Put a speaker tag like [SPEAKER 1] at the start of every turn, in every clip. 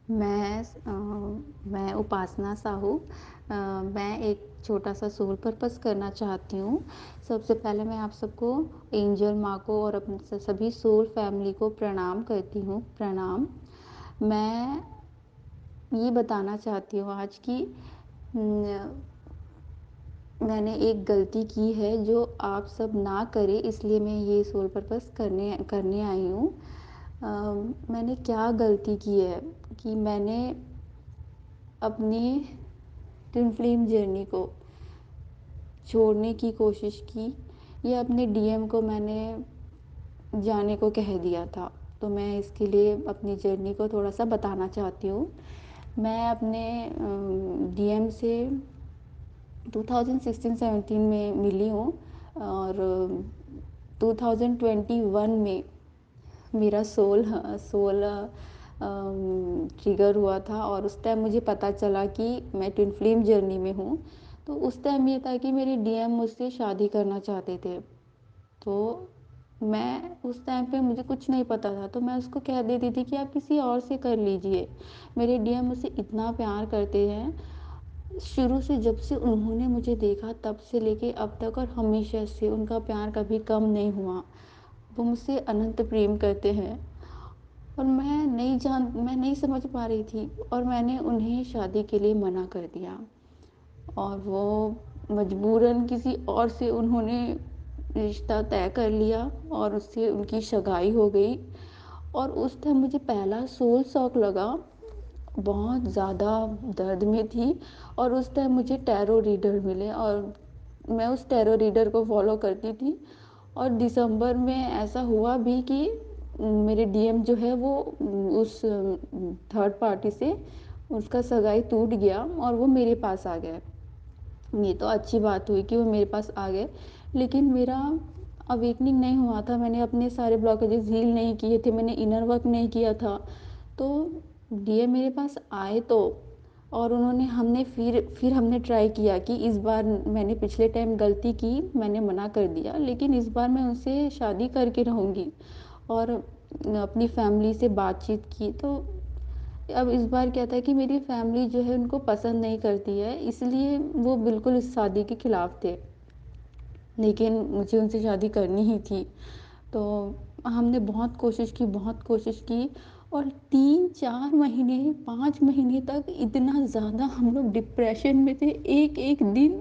[SPEAKER 1] मैं मैं उपासना साहू। मैं एक छोटा-सा सोल पर्पस करना चाहती हूँ। सबसे पहले मैं आप सबको एंजल माँ को और अपने सभी सोल फैमिली को प्रणाम करती हूँ, प्रणाम। मैं ये बताना चाहती हूँ आज कि न मैंने एक गलती की है जो आप सब ना करें, इसलिए मैं ये सोल पर्पस करने करने आई हूँ। मैंने क्या गलती की है कि मैंने अपनी ट्विन फ्लेम जर्नी को छोड़ने की कोशिश की या अपने डीएम को मैंने जाने को कह दिया था। तो मैं इसके लिए अपनी जर्नी को थोड़ा-सा बताना चाहती हूँ। मैं अपने डीएम से 2016-17 में मिली हूँ और 2021 में मेरा सोल ट्रिगर हुआ था और उस टाइम मुझे पता चला कि मैं ट्विन फ्लेम जर्नी में हूँ। तो उस टाइम ये था कि मेरे डीएम मुझसे शादी करना चाहते थे। तो मैं उस टाइम पे मुझे कुछ नहीं पता था, तो मैं उसको कह देती थी कि आप किसी और से कर लीजिए। मेरे डीएम मुझसे इतना प्यार करते हैं, शुरू से जब से उन्होंने मुझे देखा तब से लेके अब तक और हमेशा से उनका प्यार कभी कम नहीं हुआ। वो मुझसे अनंत प्रेम करते हैं और मैं नहीं समझ पा रही थी और मैंने उन्हें शादी के लिए मना कर दिया और वो मजबूरन किसी और से उन्होंने रिश्ता तय कर लिया और उससे उनकी सगाई हो गई। और उस टाइम मुझे पहला सोल शॉक लगा, बहुत ज़्यादा दर्द में थी और उस टाइम मुझे टैरो रीडर मिले और मैं उस टैरो रीडर को फॉलो करती थी। और दिसंबर में ऐसा हुआ भी कि मेरे डीएम जो है वो उस थर्ड पार्टी से उसका सगाई टूट गया और वो मेरे पास आ गए। ये तो अच्छी बात हुई कि वो मेरे पास आ गए, लेकिन मेरा अवेकनिंग नहीं हुआ था। मैंने अपने सारे ब्लॉकेजेस हील नहीं किए थे, मैंने इनर वर्क नहीं किया था। तो डीएम मेरे पास आए तो और उन्होंने हमने फिर हमने ट्राई किया कि इस बार मैंने पिछले टाइम गलती की, मैंने मना कर दिया, लेकिन इस बार मैं उनसे शादी करके रहूँगी और अपनी फैमिली से बातचीत की। तो अब इस बार क्या था कि मेरी फैमिली जो है उनको पसंद नहीं करती है, इसलिए वो बिल्कुल इस शादी के खिलाफ थे, लेकिन मुझे उनसे शादी करनी ही थी। तो हमने बहुत कोशिश की और 3-4 महीने 5 महीने तक इतना ज़्यादा हम लोग डिप्रेशन में थे। एक एक दिन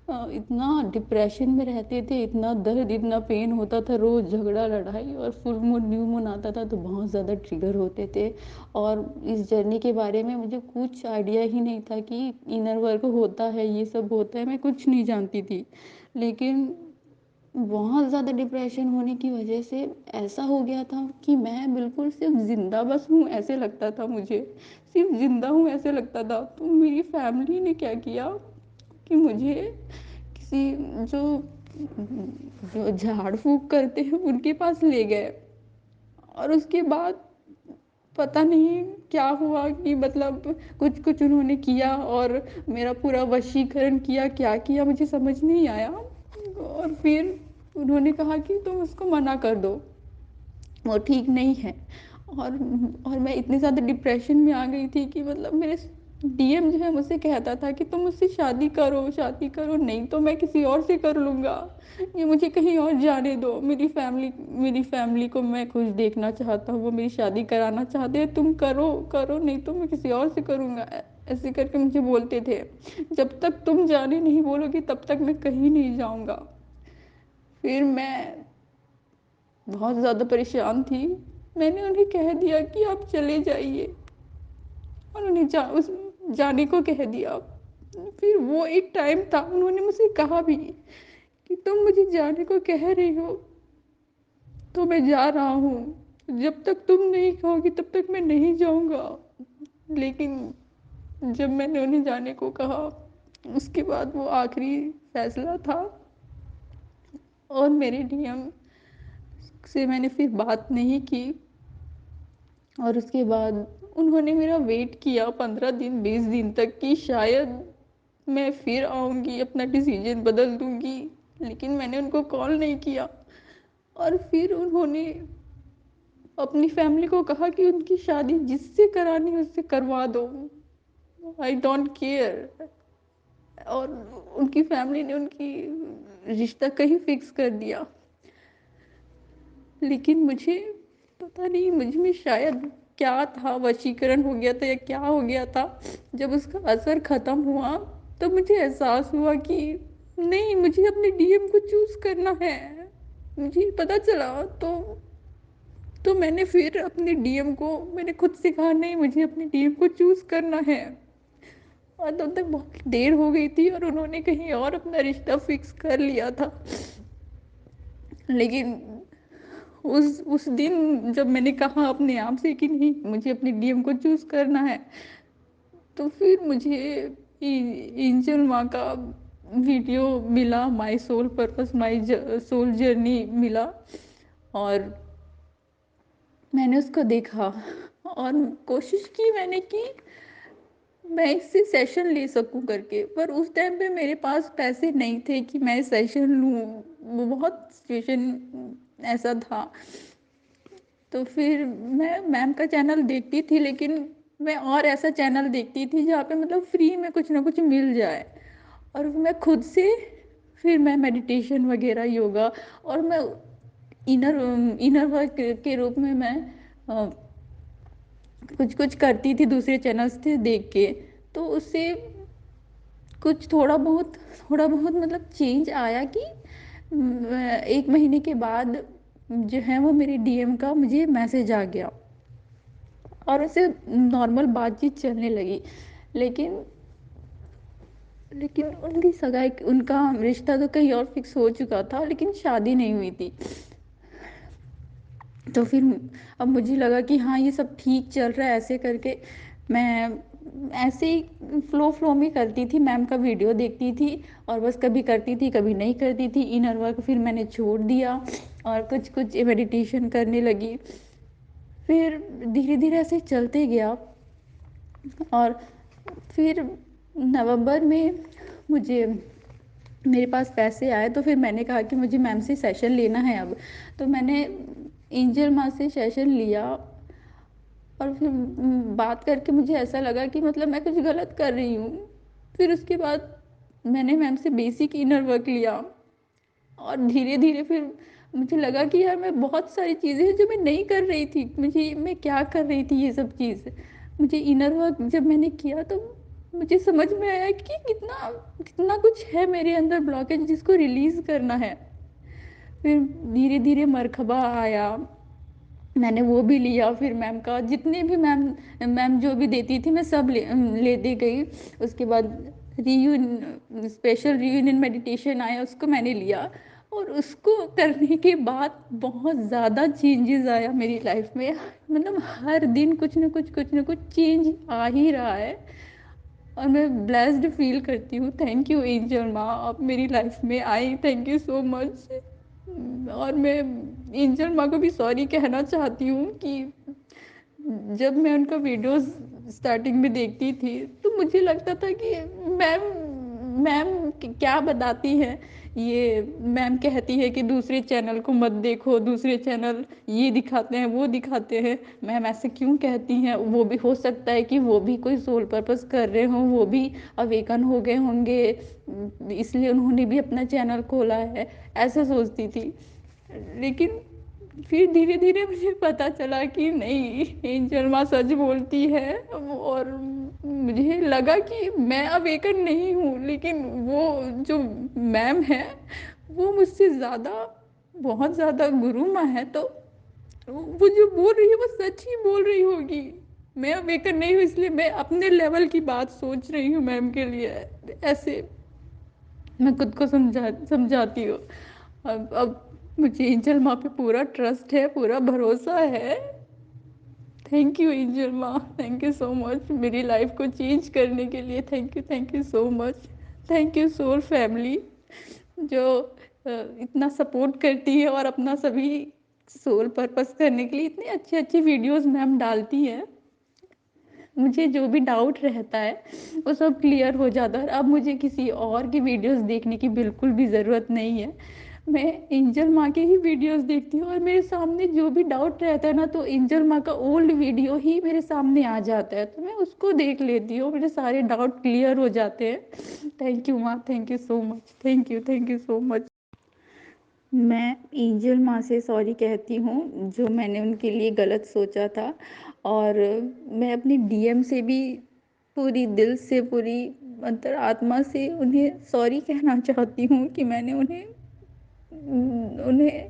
[SPEAKER 1] इतना डिप्रेशन में रहते थे, इतना दर्द इतना पेन होता था, रोज़ झगड़ा लड़ाई और फुल मून न्यू मून आता था तो बहुत ज़्यादा ट्रिगर होते थे। और इस जर्नी के बारे में मुझे कुछ आइडिया ही नहीं था कि इनर वर्क होता है, ये सब होता है, मैं कुछ नहीं जानती थी। लेकिन बहुत ज़्यादा डिप्रेशन होने की वजह से ऐसा हो गया था कि मैं बिल्कुल सिर्फ ज़िंदा बस हूँ ऐसे लगता था मुझे, सिर्फ ज़िंदा हूँ ऐसे लगता था। तो मेरी फैमिली ने क्या किया कि मुझे किसी जो जो झाड़ फूँक करते हैं उनके पास ले गए और उसके बाद पता नहीं क्या हुआ कि मतलब कुछ कुछ उन्होंने किया और मेरा पूरा वशीकरण किया, क्या किया मुझे समझ नहीं आया। और फिर उन्होंने कहा कि तुम उसको मना कर दो, वो ठीक नहीं है। और और मैं इतनी ज़्यादा डिप्रेशन में आ गई थी कि मतलब मेरे डीएम जो है मुझसे कहता था कि तुम मुझसे शादी करो, नहीं तो मैं किसी और से कर लूँगा, ये मुझे कहीं और जाने दो। मेरी फैमिली को मैं खुश देखना चाहता हूँ, वो मेरी शादी कराना चाहते हैं, तुम करो करो, नहीं तो मैं किसी और से करूँगा। ऐसे करके मुझे बोलते थे, जब तक तुम जाने नहीं बोलोगी तब तक मैं कहीं नहीं जाऊँगा। फिर मैं बहुत ज़्यादा परेशान थी। मैंने उन्हें कह दिया कि आप चले जाइए और उन्हें जाने को कह दिया। फिर वो एक टाइम था, उन्होंने मुझसे कहा भी कि तुम मुझे जाने को कह रही हो तो मैं जा रहा हूँ, जब तक तुम नहीं कहोगी तब तक मैं नहीं जाऊँगा। लेकिन जब मैंने उन्हें जाने को कहा, उसके बाद वो आखिरी फैसला था और मेरे डीएम से मैंने फिर बात नहीं की। और उसके बाद उन्होंने मेरा वेट किया 15 दिन 20 दिन तक कि शायद मैं फिर आऊँगी, अपना डिसीजन बदल दूँगी, लेकिन मैंने उनको कॉल नहीं किया। और फिर उन्होंने अपनी फैमिली को कहा कि उनकी शादी जिससे करानी है उससे करवा दो, आई डोंट केयर। और उनकी फैमिली ने उनकी रिश्ता कहीं फिक्स कर दिया। लेकिन मुझे पता नहीं, मुझ में शायद क्या था, वशीकरण हो गया था या क्या हो गया था। जब उसका असर ख़त्म हुआ तो मुझे एहसास हुआ कि नहीं, मुझे अपने डीएम को चूज करना है। मुझे पता चला तो मैंने फिर अपने डीएम को, मैंने खुद से कहा नहीं, मुझे अपने डीएम को चूज करना है। और तब तक बहुत देर हो गई थी और उन्होंने कहीं और अपना रिश्ता फिक्स कर लिया था। लेकिन उस दिन जब मैंने कहा अपने आप से कि नहीं, मुझे अपने डीएम को चूज करना है, तो फिर मुझे एंजल माँ का वीडियो मिला, my soul purpose my soul journey मिला। और मैंने उसको देखा और कोशिश की मैंने कि मैं इससे सेशन ले सकूं करके, पर उस टाइम पे मेरे पास पैसे नहीं थे कि मैं सेशन लूं। वो बहुत सिचुएशन ऐसा था। तो फिर मैं मैम का चैनल देखती थी, लेकिन मैं और ऐसा चैनल देखती थी जहाँ पे मतलब फ्री में कुछ ना कुछ मिल जाए। और मैं खुद से फिर मैं मेडिटेशन वगैरह, योगा, और मैं इनर इनर वर्क के रूप में मैं कुछ कुछ करती थी दूसरे चैनल्स से देख के। तो उससे कुछ थोड़ा बहुत मतलब चेंज आया कि 1 महीने के बाद जो है वो मेरे डीएम का मुझे मैसेज आ गया और उससे नॉर्मल बातचीत चलने लगी। लेकिन लेकिन उनकी सगाई, उनका रिश्ता तो कहीं और फिक्स हो चुका था, लेकिन शादी नहीं हुई थी। तो फिर अब मुझे लगा कि हाँ, ये सब ठीक चल रहा है। ऐसे करके मैं ऐसे ही फ्लो फ्लो में करती थी, मैम का वीडियो देखती थी और बस कभी करती थी कभी नहीं करती थी। इनर वर्क फिर मैंने छोड़ दिया और कुछ कुछ मेडिटेशन करने लगी। फिर धीरे धीरे ऐसे चलते गया। और फिर नवंबर में मुझे, मेरे पास पैसे आए तो फिर मैंने कहा कि मुझे मैम से सेशन लेना है अब। तो मैंने एंजल माँ से सेशन लिया। और फिर बात करके मुझे ऐसा लगा कि मतलब मैं कुछ गलत कर रही हूँ। फिर उसके बाद मैंने मैम से बेसिक इनर वर्क लिया। और धीरे धीरे फिर मुझे लगा कि यार, मैं बहुत सारी चीज़ें हैं जो मैं नहीं कर रही थी, मुझे मैं क्या कर रही थी ये सब चीज़। मुझे इनर वर्क जब मैंने किया तो मुझे समझ में आया कि कितना कितना कुछ है मेरे अंदर ब्लॉकेज जिसको रिलीज करना है। फिर धीरे धीरे मरखबा आया, मैंने वो भी लिया। फिर मैम का जितने भी मैम मैम जो भी देती थी मैं सब लेते गई। उसके बाद स्पेशल रियूनियन मेडिटेशन आया, उसको मैंने लिया। और उसको करने के बाद बहुत ज़्यादा चेंजेस आया मेरी लाइफ में। मतलब हर दिन कुछ ना कुछ चेंज आ ही रहा है। और मैं ब्लेस्ड फील करती हूँ। थैंक यू एंजल माँ, आप मेरी लाइफ में आई, थैंक यू सो मच। और मैं एंजल माँ को भी सॉरी कहना चाहती हूँ कि जब मैं उनका वीडियोस स्टार्टिंग में देखती थी तो मुझे लगता था कि मैम मैम क्या बताती हैं। ये मैम कहती है कि दूसरे चैनल को मत देखो, दूसरे चैनल ये दिखाते हैं वो दिखाते हैं। मैम ऐसे क्यों कहती हैं? वो भी हो सकता है कि वो भी कोई सोल पर्पस कर रहे हों, वो भी अवेकन हो गए होंगे, इसलिए उन्होंने भी अपना चैनल खोला है, ऐसा सोचती थी। लेकिन फिर धीरे धीरे मुझे पता चला कि नहीं, एंजल माँ सच बोलती है। और मुझे लगा कि मैं अवेकन नहीं हूँ, लेकिन वो जो मैम है वो मुझसे ज़्यादा, बहुत ज़्यादा गुरु माँ है। तो वो जो बोल रही है वो सच ही बोल रही होगी। मैं अवेकन नहीं हूँ, इसलिए मैं अपने लेवल की बात सोच रही हूँ मैम के लिए। ऐसे मैं खुद को समझाती हूँ। अब मुझे एंजल माँ पे पूरा ट्रस्ट है, पूरा भरोसा है। थैंक यू एंजल माँ, थैंक यू सो मच मेरी लाइफ को चेंज करने के लिए। Thank you so much. Thank you soul family जो इतना सपोर्ट करती है और अपना सभी सोल पर्पस करने के लिए इतनी अच्छी अच्छी वीडियोस मैम डालती हैं। मुझे जो भी डाउट रहता है वो सब क्लियर हो जाता है। अब मुझे किसी और की वीडियोस देखने की बिल्कुल भी ज़रूरत नहीं है। मैं एंजल माँ के ही वीडियोस देखती हूँ, और मेरे सामने जो भी डाउट रहता है ना, तो एंजल माँ का ओल्ड वीडियो ही मेरे सामने आ जाता है, तो मैं उसको देख लेती हूँ, मेरे सारे डाउट क्लियर हो जाते हैं। थैंक यू माँ, thank you so much, thank you so much. मैं एंजल माँ से सॉरी कहती हूँ जो मैंने उनके लिए गलत सोचा था, और मैं अपनी डीएम से भी पूरी दिल से, पूरी अंतरात्मा से उन्हें सॉरी कहना चाहती हूँ कि मैंने उन्हें उन्हें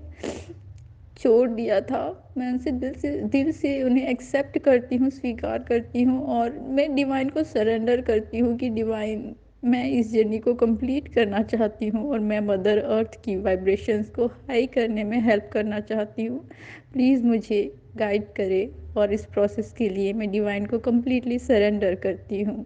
[SPEAKER 1] छोड़ दिया था। मैं उनसे दिल से उन्हें एक्सेप्ट करती हूँ, स्वीकार करती हूँ, और मैं डिवाइन को सरेंडर करती हूँ कि डिवाइन, मैं इस जर्नी को कंप्लीट करना चाहती हूँ, और मैं मदर अर्थ की वाइब्रेशंस को हाई करने में हेल्प करना चाहती हूँ। प्लीज़ मुझे गाइड करें, और इस प्रोसेस के लिए मैं डिवाइन को कम्प्लीटली सरेंडर करती हूँ।